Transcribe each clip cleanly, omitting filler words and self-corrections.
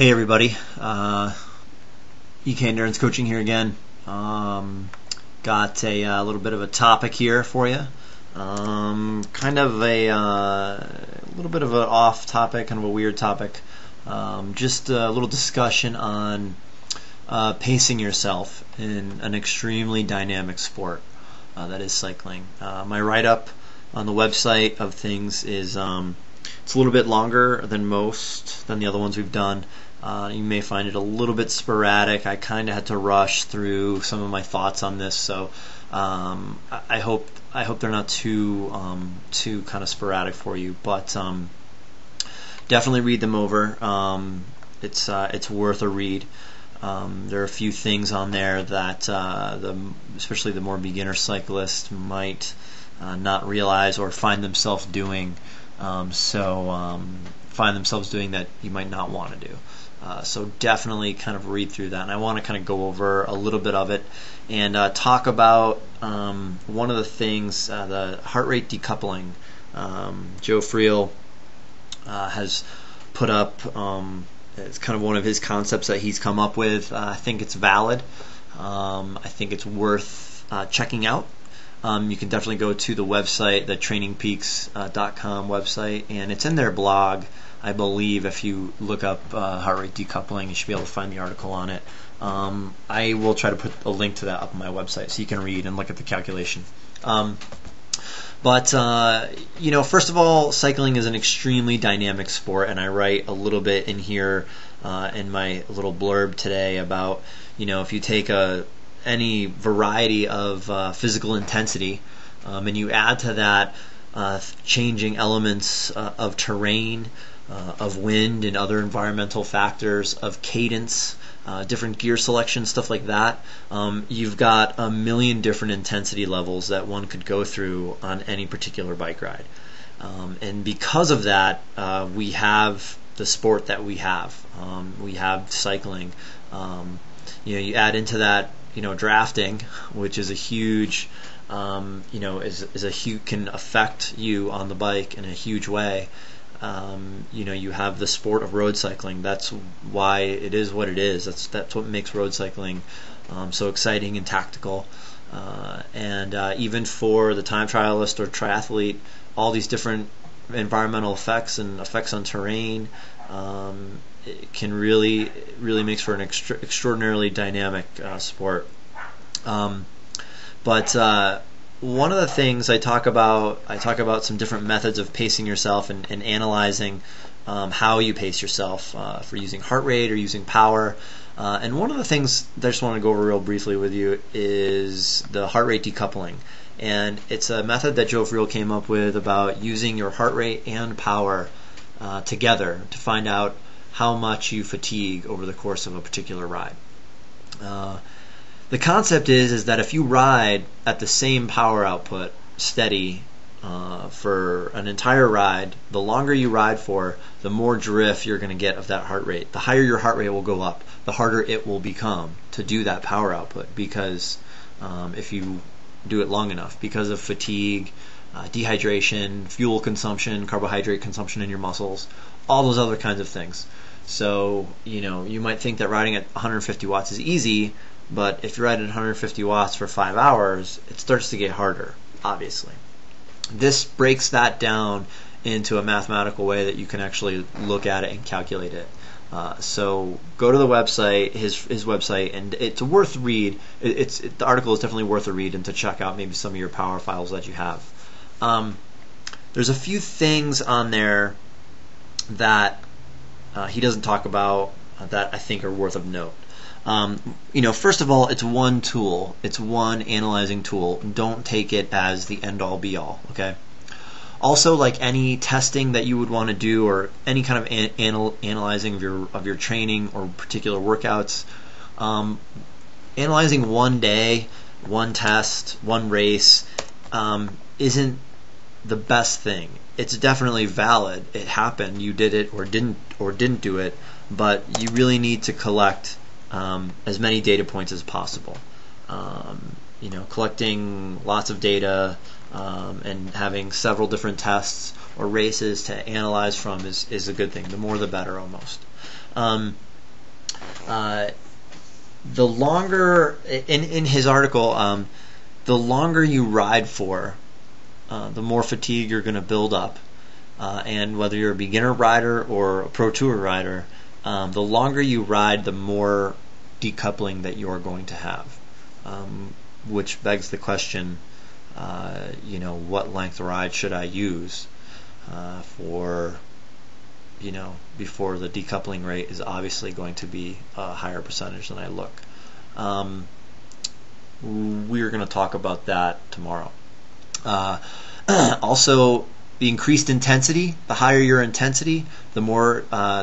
Hey everybody, EK Endurance Coaching here again. Got a little bit of a topic here for you. Kind of a little bit of an off topic, kind of a weird topic. Just a little discussion on pacing yourself in an extremely dynamic sport that is cycling. My write-up on the website of things is it's a little bit longer than the other ones we've done. You may find it a little bit sporadic. I kind of had to rush through some of my thoughts on this, so I hope they're not too kind of sporadic for you. But definitely read them over. It's worth a read. There are a few things on there that especially the more beginner cyclist might not realize or find themselves doing. Find themselves doing that you might not want to do. So definitely kind of read through that, and I want to kind of go over a little bit of it and talk about one of the things, the heart rate decoupling. Joe Friel has put up. It's kind of one of his concepts that he's come up with. I think it's valid. I think it's worth checking out. You can definitely go to the website, the trainingpeaks.com website, and it's in their blog. I believe if you look up heart rate decoupling, you should be able to find the article on it. I will try to put a link to that up on my website so you can read and look at the calculation. But first of all, cycling is an extremely dynamic sport, and I write a little bit in here in my little blurb today about, if you take any variety of physical intensity and you add to that changing elements of terrain, of wind and other environmental factors, of cadence, different gear selection, stuff like that, you've got a million different intensity levels that one could go through on any particular bike ride. And because of that, we have the sport that we have. We have cycling. You add into that, drafting, which is a huge, can affect you on the bike in a huge way. You have the sport of road cycling. That's why it is what it is. That's what makes road cycling so exciting and tactical. And even for the time trialist or triathlete, all these different environmental effects and effects on terrain, it can really makes for an extraordinarily dynamic sport. But one of the things I talk about some different methods of pacing yourself and analyzing how you pace yourself for using heart rate or using power. And one of the things that I just want to go over real briefly with you is the heart rate decoupling. And it's a method that Joe Friel came up with about using your heart rate and power together to find out how much you fatigue over the course of a particular ride. The concept is that if you ride at the same power output, steady, for an entire ride, the longer you ride for, the more drift you're going to get of that heart rate. The higher your heart rate will go up, the harder it will become to do that power output, because if you do it long enough, because of fatigue, dehydration, fuel consumption, carbohydrate consumption in your muscles, all those other kinds of things. So, you might think that riding at 150 watts is easy, but if you ride at 150 watts for 5 hours, it starts to get harder, obviously. This breaks that down into a mathematical way that you can actually look at it and calculate it. So go to the website, his website, and it's worth read. The article is definitely worth a read, and to check out maybe some of your power files that you have. There's a few things on there that he doesn't talk about that I think are worth of note. First of all, it's one tool. It's one analyzing tool. Don't take it as the end-all be-all, okay? Also, like any testing that you would want to do, or any kind of analyzing of your training or particular workouts, analyzing one day, one test, one race, isn't the best thing. It's definitely valid. It happened. You did it or didn't do it, but you really need to collect as many data points as possible. Collecting lots of data and having several different tests or races to analyze from is a good thing. The more the better, almost. the longer in his article, the longer you ride for, the more fatigue you're going to build up. And whether you're a beginner rider or a pro tour rider, the longer you ride, the more decoupling that you're going to have. Which begs the question, what length ride should I use for, before the decoupling rate is obviously going to be a higher percentage than I look. We're going to talk about that tomorrow. Also, the increased intensity, the higher your intensity, the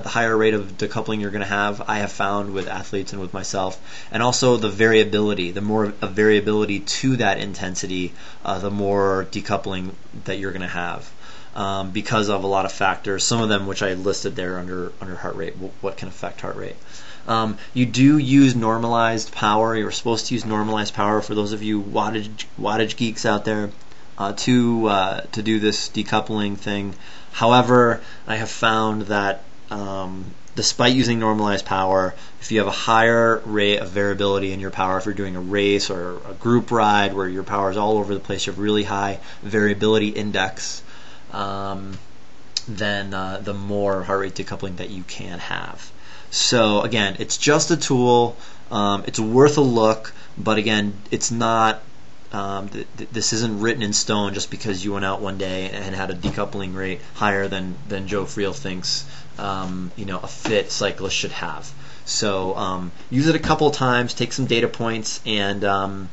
higher rate of decoupling you're going to have. I have found with athletes and with myself, and also the variability. The more variability to that intensity, the more decoupling that you're going to have, because of a lot of factors. Some of them, which I listed there under heart rate, what can affect heart rate. You do use normalized power. You're supposed to use normalized power for those of you wattage geeks out there. To do this decoupling thing. However, I have found that despite using normalized power, if you have a higher rate of variability in your power, if you're doing a race or a group ride where your power is all over the place, you have really high variability index, then the more heart rate decoupling that you can have. So again, it's just a tool. It's worth a look, but again, it's not. This isn't written in stone just because you went out one day and had a decoupling rate higher than Joe Friel thinks a fit cyclist should have. So use it a couple of times, take some data points and a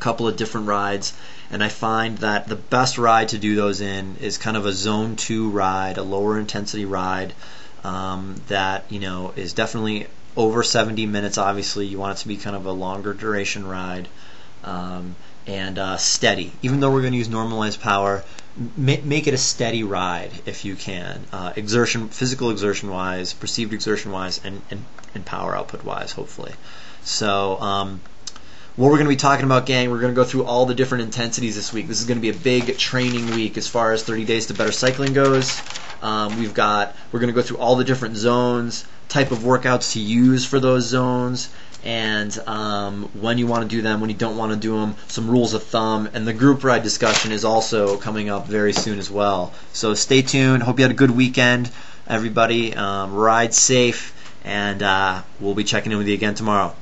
couple of different rides, and I find that the best ride to do those in is kind of a zone 2 ride, a lower intensity ride that is definitely over 70 minutes. Obviously you want it to be kind of a longer duration ride. And steady. Even though we're going to use normalized power, make it a steady ride if you can. Physical exertion wise, perceived exertion wise, and power output wise, hopefully. So what we're going to be talking about, gang, we're going to go through all the different intensities this week. This is going to be a big training week as far as 30 Days to Better Cycling goes. We're going to go through all the different zones, type of workouts to use for those zones, and when you want to do them, when you don't want to do them, some rules of thumb, and the group ride discussion is also coming up very soon as well. So stay tuned. Hope you had a good weekend, everybody. Ride safe, and we'll be checking in with you again tomorrow.